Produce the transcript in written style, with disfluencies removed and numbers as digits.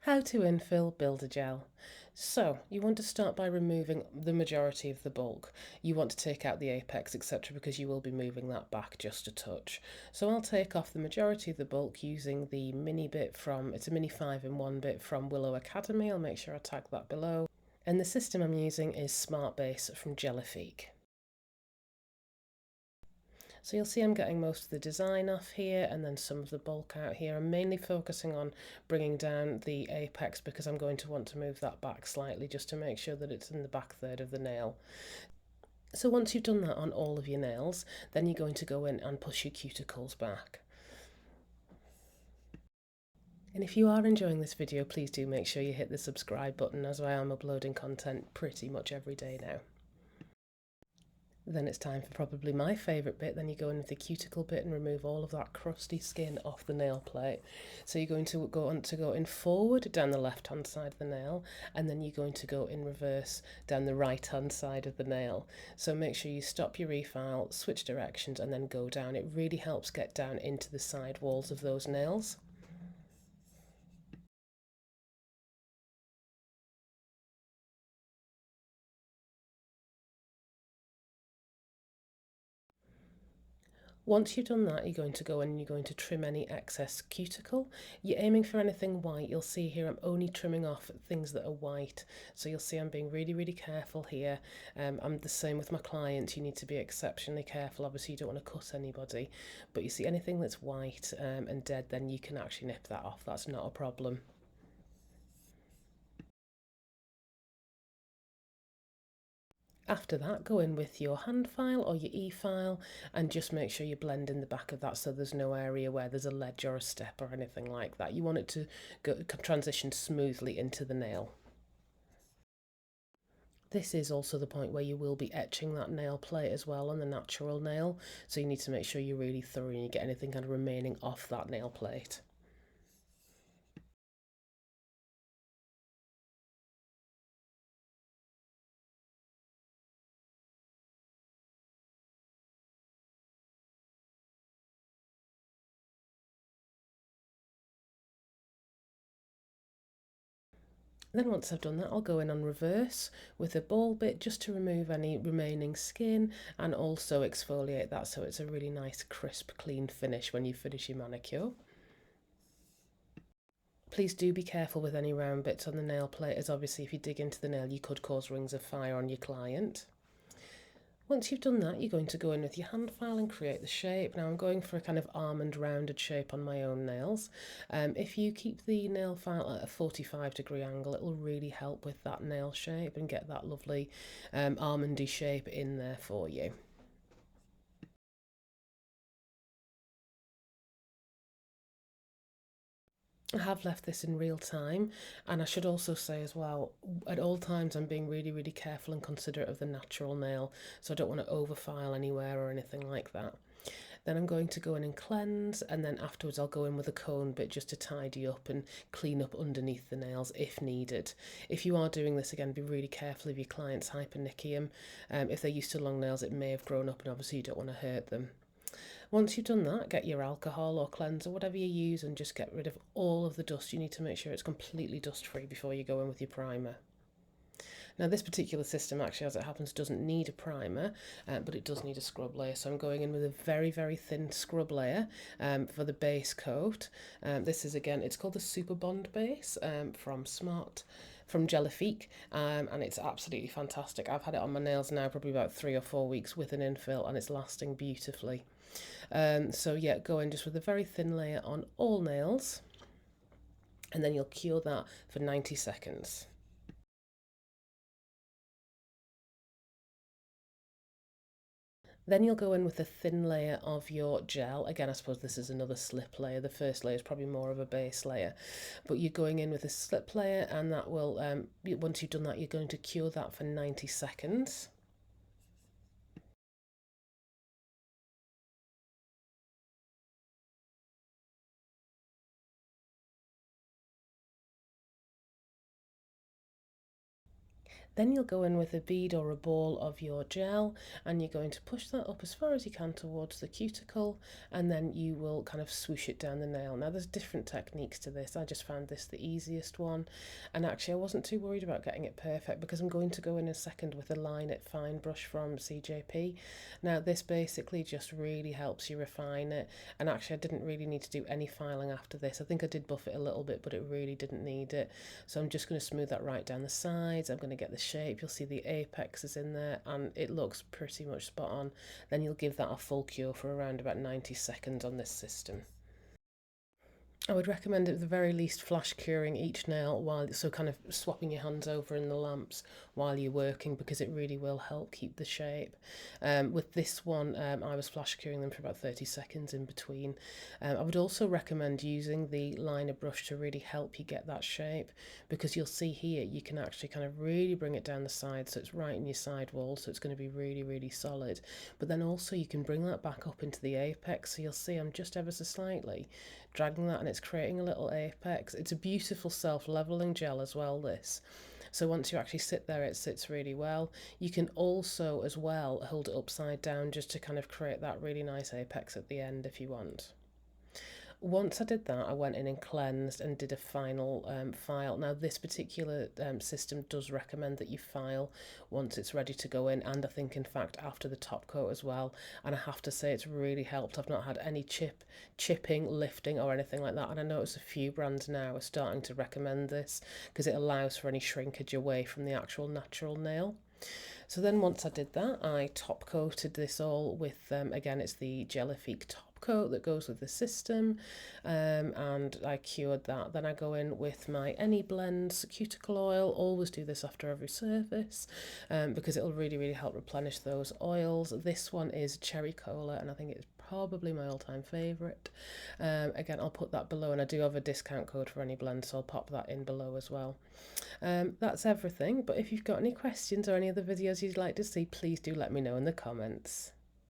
How to infill builder gel. So you want to start by removing the majority of the bulk. You want to take out the apex, etc., because you will be moving that back just a touch. So I'll take off the majority of the bulk using the mini bit from, it's a mini 5-in-1 bit from Willow Academy. I'll make sure I tag that below. And the system I'm using is Smart Base from Efile. So you'll see I'm getting most of the design off here and then some of the bulk out here. I'm mainly focusing on bringing down the apex because I'm going to want to move that back slightly just to make sure that it's in the back third of the nail. So once you've done that on all of your nails, then you're going to go in and push your cuticles back. And if you are enjoying this video, please do make sure you hit the subscribe button, as I am uploading content pretty much every day now. Then it's time for probably my favourite bit. Then you go in with the cuticle bit and remove all of that crusty skin off the nail plate. So you're going to go in forward down the left hand side of the nail, and then you're going to go in reverse down the right hand side of the nail. So make sure you stop your efile, switch directions, and then go down. It really helps get down into the side walls of those nails. Once you've done that, you're going to go in and you're going to trim any excess cuticle. You're aiming for anything white. You'll see here I'm only trimming off things that are white. So you'll see I'm being really, really careful here. I'm the same with my clients. You need to be exceptionally careful. Obviously, you don't want to cut anybody. But you see anything that's white and dead, then you can actually nip that off. That's not a problem. After that, go in with your hand file or your e-file and just make sure you blend in the back of that so there's no area where there's a ledge or a step or anything like that. You want it to transition smoothly into the nail. This is also the point where you will be etching that nail plate as well on the natural nail, so you need to make sure you're really thorough and you get anything kind of remaining off that nail plate. Then once I've done that, I'll go in on reverse with a ball bit just to remove any remaining skin and also exfoliate that so it's a really nice crisp clean finish when you finish your manicure. Please do be careful with any round bits on the nail plate, as obviously if you dig into the nail you could cause rings of fire on your client. Once you've done that, you're going to go in with your hand file and create the shape. Now I'm going for a kind of almond rounded shape on my own nails. If you keep the nail file at a 45-degree angle, it will really help with that nail shape and get that lovely almondy shape in there for you. I have left this in real time, and I should also say as well, at all times I'm being really, really careful and considerate of the natural nail, so I don't want to overfile anywhere or anything like that. Then I'm going to go in and cleanse, and then afterwards I'll go in with a comb bit just to tidy up and clean up underneath the nails if needed. If you are doing this again, be really careful of your client's hypernychium. If they're used to long nails, it may have grown up and obviously you don't want to hurt them. Once you've done that, get your alcohol or cleanser, whatever you use, and just get rid of all of the dust. You need to make sure it's completely dust free before you go in with your primer. Now this particular system actually, as it happens, doesn't need a primer, but it does need a scrub layer. So I'm going in with a very, very thin scrub layer for the base coat. This is, again, it's called the Super Bond base from Efile, and it's absolutely fantastic. I've had it on my nails now probably about 3 or 4 weeks with an infill, and it's lasting beautifully. So yeah, go in just with a very thin layer on all nails, and then you'll cure that for 90 seconds. Then you'll go in with a thin layer of your gel. Again, I suppose this is another slip layer. The first layer is probably more of a base layer, but you're going in with a slip layer, and that will, once you've done that, you're going to cure that for 90 seconds. Then you'll go in with a bead or a ball of your gel, and you're going to push that up as far as you can towards the cuticle, and then you will kind of swoosh it down the nail. Now there's different techniques to this. I just found this the easiest one, and actually I wasn't too worried about getting it perfect because I'm going to go in a second with a Line It Fine brush from CJP. Now this basically just really helps you refine it, and actually I didn't really need to do any filing after this. I think I did buff it a little bit, but it really didn't need it. So I'm just going to smooth that right down the sides. I'm going to get the shape. You'll see the apex is in there and it looks pretty much spot on. Then you'll give that a full cure for around about 90 seconds on this system. I would recommend at the very least flash curing each nail while, so kind of swapping your hands over in the lamps while you're working, because it really will help keep the shape. With this one, I was flash curing them for about 30 seconds in between. I would also recommend using the liner brush to really help you get that shape, because you'll see here you can actually kind of really bring it down the side so it's right in your side wall, so it's going to be really, really solid. But then also you can bring that back up into the apex, so you'll see I'm just ever so slightly dragging that and it's creating a little apex. It's a beautiful self-leveling gel as well, this. So once you actually sit there, it sits really well. You can also as well hold it upside down just to kind of create that really nice apex at the end if you want. Once I did that, I went in and cleansed and did a final file. Now, this particular system does recommend that you file once it's ready to go in, and I think, in fact, after the top coat as well. And I have to say, it's really helped. I've not had any chipping, lifting, or anything like that. And I notice a few brands now are starting to recommend this because it allows for any shrinkage away from the actual natural nail. So then once I did that, I top coated this all with, again, it's the Jellifique top coat that goes with the system, and I cured that. Then I go in with my Any Blends cuticle oil. Always do this after every surface, because it'll really, really help replenish those oils. This one is Cherry Cola, and I think it's probably my all-time favourite. Again, I'll put that below, and I do have a discount code for Any Blend, so I'll pop that in below as well. That's everything, but if you've got any questions or any other videos you'd like to see, please do let me know in the comments.